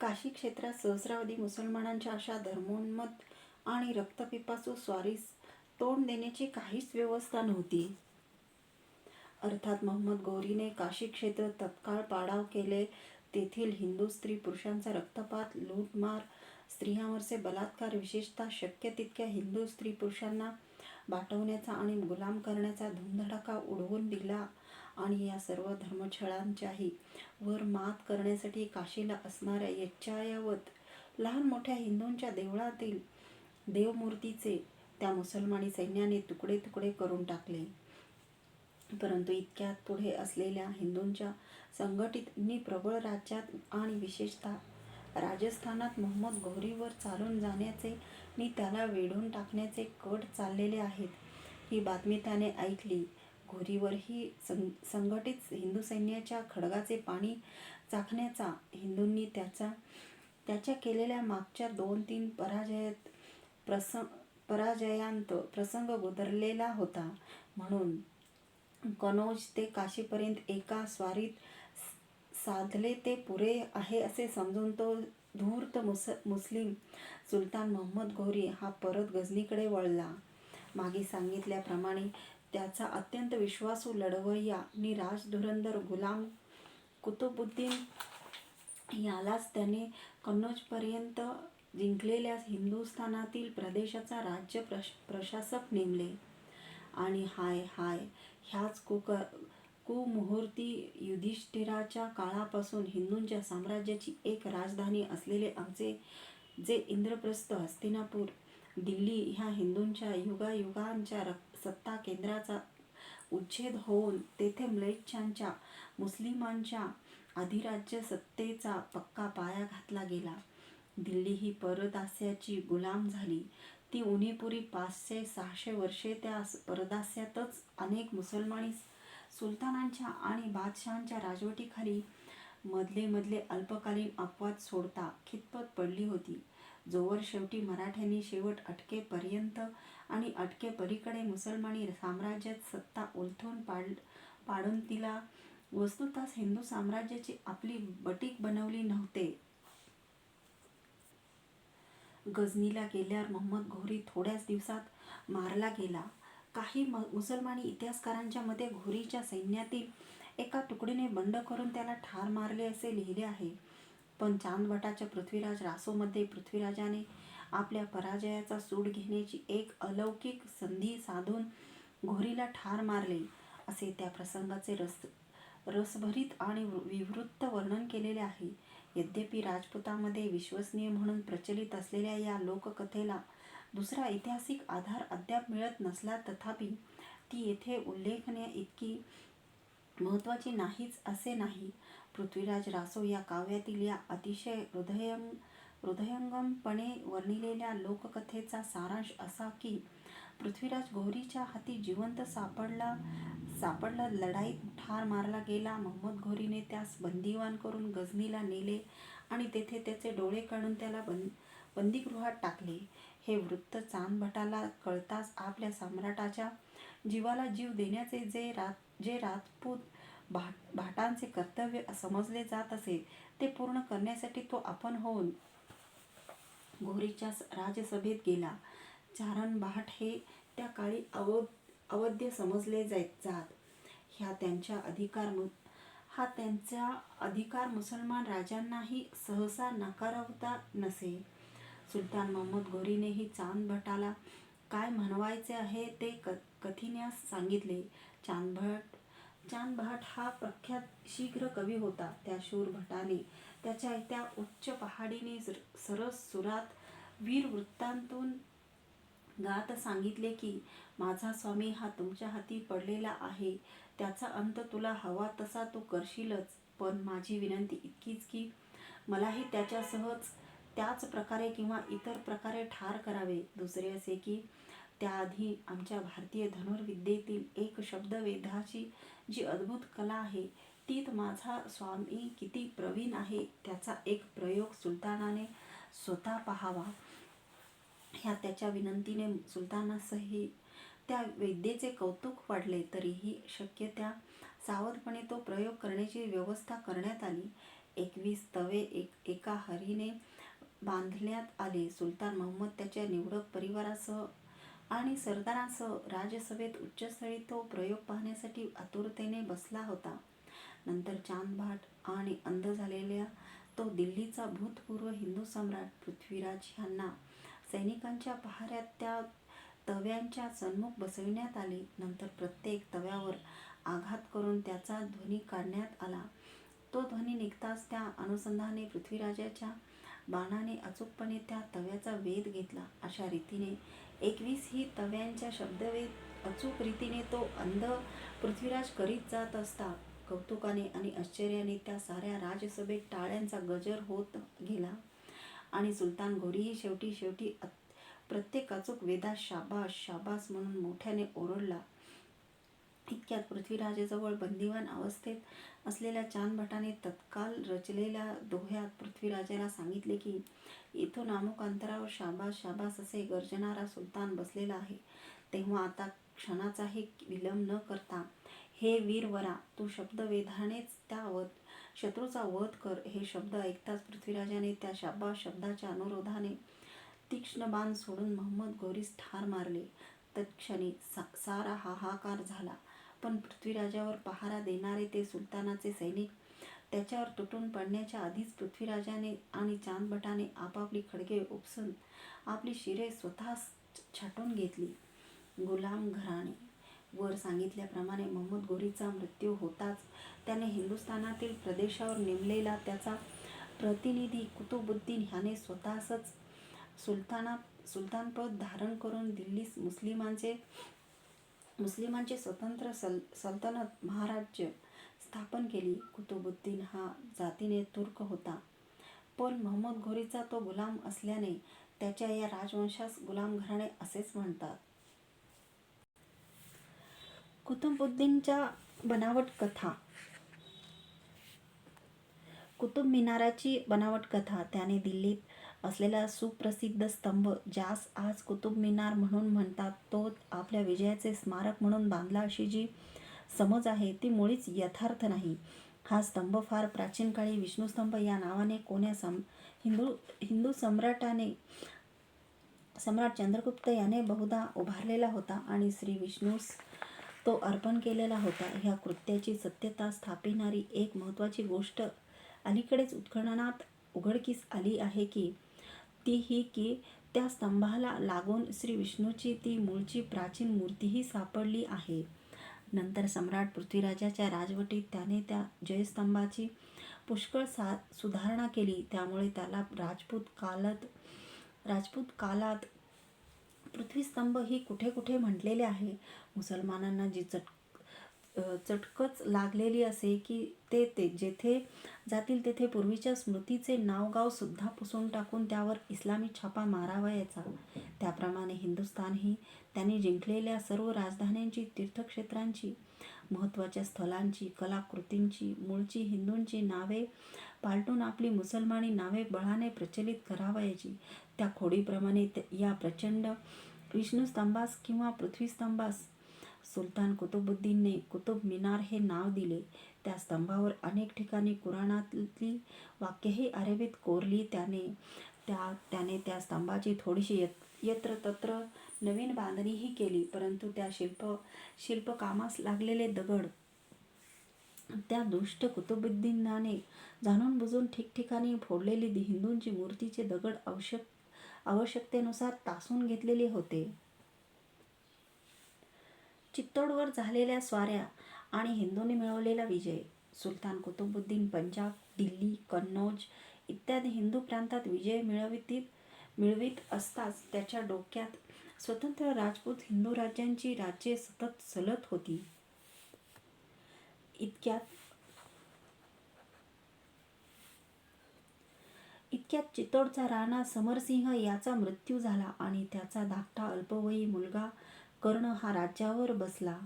काशी क्षेत्रात सहस्रावधी मुसलमानांच्या अशा धर्मोन्मत्त आणि रक्तपिपासू स्वारीस तोंड देण्याची काहीच व्यवस्था नव्हती. अर्थात मोहम्मद घोरीने काशी क्षेत्र तत्काळ पाडाव केले. तेथील हिंदू स्त्री पुरुषांचा रक्तपात, लूटमार, स्त्रियांवरचे बलात्कार, विशेषतः शक्य तितक्या हिंदू स्त्री पुरुषांना बाटवण्याचा आणि गुलाम करण्याचा धुमधडाका उडवून दिला आणि या सर्व धर्मछळांच्याही वर मात करण्यासाठी काशीला असणाऱ्या यच्चायावत लहान मोठ्या हिंदूंच्या देवळातील देवमूर्तीचे त्या मुसलमानी सैन्याने तुकडे तुकडे करून टाकले. परंतु इतक्यात पुढे असलेल्या हिंदूंच्या संघटित प्रबळ राज्यात आणि विशेषतः राजस्थानात मोहम्मद घोरीवर चालून जाण्याचे नि त्याला वेढून टाकण्याचे कट चाललेले आहेत, ही बातमी त्याने ऐकली. घोरीवर ही संघटित हिंदू सैन्याच्या खड्गाचे पाणी चाखण्याचा हिंदूंनी त्याच्या केलेल्या मागच्या 2-3 पराजयांत प्रसंग गुदरलेला होता. म्हणून कनौज ते काशीपर्यंत एका स्वारीत साधले ते पुरे आहे असे समजून तो धूर्त मुस्लिम सुलतान मोहम्मद घोरी हा परत गझनीकडे वळला. मागे सांगितल्याप्रमाणे त्याचा अत्यंत विश्वासू लढवय्या नि राजधुरंदर गुलाम कुतुबुद्दीन यालाच त्याने कन्नौजपर्यंत जिंकलेल्या हिंदुस्थानातील प्रदेशाचा राज्य प्रशासक नेमले. आणि हाय ह्याच कुमुहूर्ती युधिष्ठिराच्या काळापासून हिंदूंच्या साम्राज्याची एक राजधानी असलेले आमचे जे इंद्रप्रस्थ, हस्तिनापूर, दिल्ली ह्या हिंदूंच्या युगायुगांच्या सत्ता केंद्राचा उच्छेद होऊन तेथे म्लेच्छांच्या, मुस्लिमांच्या अधिराज्य सत्तेचा पक्का पाया घातला गेला. दिल्ली ही परदास्याची गुलाम झाली. ती उणीपुरी 500-600 वर्षे त्या परदास्यातच अनेक मुसलमानी सुलतानांच्या आणि बादशहांच्या राजवटीखाली मधले अल्पकालीन अपवाद सोडता खितपत पडली होती. जोवर शेवटी मराठ्यांनी शेवट अटकेपर्यंत आणि अटकेपलीकडे मुसलमानी साम्राज्यात सत्ता उलथून पाडून तिला वस्तुतः हिंदू साम्राज्याची आपली बटीक बनवली नव्हते. गझनीला गेल्यावर मोहम्मद घोरी थोड्याच दिवसात मारला गेला. काही मुसलमानी इतिहासकारांच्या मते घोरीच्या सैन्यातील एका तुकडीने बंड करून त्याला ठार मारले असे लिहिले आहे. पण चांदवटाच्या पृथ्वीराज रासोमध्ये पृथ्वीराजाने आपल्या पराजयाचा सूड घेण्याची एक अलौकिक संधी साधून घोरीला ठार मारले असे त्या प्रसंगाचे रसभरीत आणि विवृत वर्णन केलेले आहे. यद्यपि राजपुतांमध्ये विश्वसनीय म्हणून प्रचलित असलेल्या या लोककथेला दुसरा ऐतिहासिक आधार अद्याप मिळत नसला तथापि ती येथे उल्लेखण्या इतकी महत्त्वाची नाहीच असे नाही. पृथ्वीराज रासो या काव्यातील या अतिशय हृदयंगमपणे वर्णिलेल्या लोककथेचा सारांश असा की पृथ्वीराज घोरीच्या हाती जिवंत सापडला, लढाईत ठार मारला गेला. मोहम्मद घोरीने त्यास बंदिवान करून गझनीला नेले आणि तेथे त्याचे डोळे काढून त्याला बंदीगृहात टाकले. हे वृत्त चांदभटाला कळताच आपल्या सम्राटाच्या जीवाला जीव देण्याचे जे राजपूत भाटांचे कर्तव्य समजले जात असे ते पूर्ण करण्यासाठी तो आपण होऊन घोरीच्या राजसभेत गेला. चारण भाट हे त्या काळी अवध्य समजले जात. हा त्यांचा अधिकार मुसलमान राजांनाही सहसा नाकारवता नसे. सुलतान मोहम्मद घोरीनेही चांदभटाला काय म्हणवायचे आहे ते कथिण्यास सांगितले. चांदभाट हा प्रख्यात शीघ्र कवी होता. त्या शूर भटाने त्याच्या त्या उच्च पहाडीने सरस सुरात वीर वृत्तांतून गात सांगितले की माझा स्वामी हा तुमच्या हाती पडलेला आहे. त्याचा अंत तुला हवा तसा तू करशीलच, पण माझी विनंती इतकीच की मलाही त्याच्यासहच त्याच प्रकारे किंवा इतर प्रकारे ठार करावे. दुसरे असे की त्याआधी आमच्या भारतीय धनुर्विद्येतील एक शब्दवेधाची जी अद्भुत कला आहे तीत माझा स्वामी किती प्रवीण आहे त्याचा एक प्रयोग सुलतानाने स्वतः पाहावा. ह्या त्याच्या विनंतीने सुलतानासही त्या विद्येचे कौतुक वाटले. तरीही शक्य त्या सावधपणे तो प्रयोग करण्याची व्यवस्था करण्यात आली. 21 तवे एका हरीने बांधण्यात आले. सुलतान महमद त्याच्या निवडक परिवारासह आणि सरदारांसह राजसभेत उच्चस्थळी तो प्रयोग पाहण्यासाठी आतुरतेने बसला होता. नंतर चांदभाट आणि अंध झालेल्या तो दिल्लीचा भूतपूर्व हिंदू सम्राट पृथ्वीराज ह्यांना सैनिकांच्या पहाऱ्यात त्या तव्यांच्या सन्मुख बसविण्यात आले. नंतर प्रत्येक तव्यावर आघात करून त्याचा ध्वनी काढण्यात आला. तो ध्वनी निघताच त्या अनुसंधाने पृथ्वीराजाच्या बाणाने अचूकपणे त्या तव्याचा वेध घेतला. अशा रीतीने 21 ही तव्यांच्या शब्दवेध अचूक रीतीने तो अंध पृथ्वीराज करीत जात असता. कौतुकाने आणि आश्चर्याने त्या साऱ्या राजसभेत टाळ्यांचा गजर होत गेला आणि सुलतान घोरीही शेवटी प्रत्येक अचूक वेदास शाबास शाबास म्हणून मोठ्याने ओरडला. इतक्यात पृथ्वीराजाजवळ बंदिवान अवस्थेत असलेल्या चांदभटाने तत्काल रचलेल्या दोह्यात पृथ्वीराजाला सांगितले की इथून अमुक अंतरावर शाबास शाबास असे गर्जणारा सुलतान बसलेला आहे. तेव्हा आता क्षणाचाही विलंब न करता हे वीरवरा, तू शब्दवेधानेच त्या शत्रूचा वध कर. हे शब्द ऐकताच पृथ्वीराजाने त्या शाबास शब्दाच्या अनुरोधाने तीक्ष्ण बाण सोडून महमद घोरीस ठार मारले. तत्क्षणी सारा हाहाकार झाला. पण पृथ्वीराजावर पहारा देणारे ते सुलतानाचे सैनिक त्याच्यावर तुटून पडण्याच्या आधीच पृथ्वीराजाने आणि चांदभटाने आपापली खडगे उपसून आपली शिरे स्वतः छाटून घेतली. गुलाम घराणे. वर सांगितल्याप्रमाणे महमद घोरीचा मृत्यू होताच त्याने हिंदुस्थानातील प्रदेशावर नेमलेला त्याचा प्रतिनिधी कुतुबुद्दीन ह्याने स्वतःच सुलतानपद धारण करून दिल्लीस मुस्लिमांचे स्वतंत्र सल्तनत महाराज्य स्थापन केली. कुतुबुद्दीन हा जातीने तुर्क होता, पण महमद घोरीचा तो गुलाम असल्याने त्याच्या या राजवंशास गुलाम घराणे असेच म्हणतात. कुतुबुद्दीनच्या बनावट कथा. कुतुब मिनाराची बनावट कथा. त्याने दिल्लीत असलेला सुप्रसिद्ध स्तंभ, ज्यास आज कुतुब मिनार म्हणून म्हणतात, तो आपल्या विजयाचे स्मारक म्हणून बांधला अशी जी समज आहे ती मुळीच यथार्थ नाही. हा स्तंभ फार प्राचीन काळी विष्णुस्तंभ या नावाने कोण्या हिंदू सम्राट चंद्रगुप्त याने बहुधा उभारलेला होता आणि श्री विष्णूस तो अर्पण केलेला होता. ह्या कृत्याची सत्यता स्थापिणारी एक महत्त्वाची गोष्ट अलीकडेच उत्खननात उघडकीस आली आहे ती ही की त्या स्तंभाला लागून श्री विष्णूची ती मूळची प्राचीन मूर्तीही सापडली आहे. नंतर सम्राट पृथ्वीराजाच्या राजवटीत त्याने त्या जयस्तंभाची पुष्कळ सुधारणा केली. त्यामुळे त्याला राजपूत कालात पृथ्वीस्तंभ ही कुठे कुठे म्हटलेले आहे. मुसलमानांना जी चटकच लागलेली असे की ते जेथे जातील तेथे पूर्वीच्या स्मृतीचे नावगाव सुद्धा पुसून टाकून त्यावर इस्लामी छापा मारावयाचा. त्याप्रमाणे हिंदुस्थानही त्यांनी जिंकलेल्या सर्व राजधान्यांची, तीर्थक्षेत्रांची, महत्त्वाच्या स्थलांची, कलाकृतींची, मूळची हिंदूंची नावे पालटून आपली मुसलमानी नावे बळाने प्रचलित करावयाची. त्या खोडीप्रमाणे या प्रचंड विष्णुस्तंभास किंवा पृथ्वीस्तंभास सुलतान कुतुबुद्दीनने कुतुब मिनार हे नाव दिले. त्या स्तंभावर अनेक ठिकाणी कुराणातली वाक्येही अरेबीत कोरली. त्याने त्या स्तंभाची थोडीशी यत्र तत्र नवीन बांधणीही केली, परंतु त्या शिल्पकामास लागलेले दगड त्या दुष्ट कुतुबुद्दीनाने जाणून बुजून ठिकठिकाणी फोडलेली हिंदूंची मूर्तीचे दगड आवश्यकतेनुसार तासून घेतलेले होते. चित्तोडवर झालेल्या स्वाऱ्या आणि हिंदूंनी मिळवलेला विजय. सुलतान कुतुबुद्दीन पंजाब, दिल्ली, कन्नौज इत्यादी हिंदू प्रांतात विजय मिळवीत असताच त्याच्या डोक्यात स्वतंत्र राजपूत हिंदू राज्यांची राज्ये सतत चलत होती. इतक्यात चित्तोडचा राणा समरसिंह याचा मृत्यू झाला आणि त्याचा धाकटा अल्पवयी मुलगा कर्ण हा राज्यावर बसला.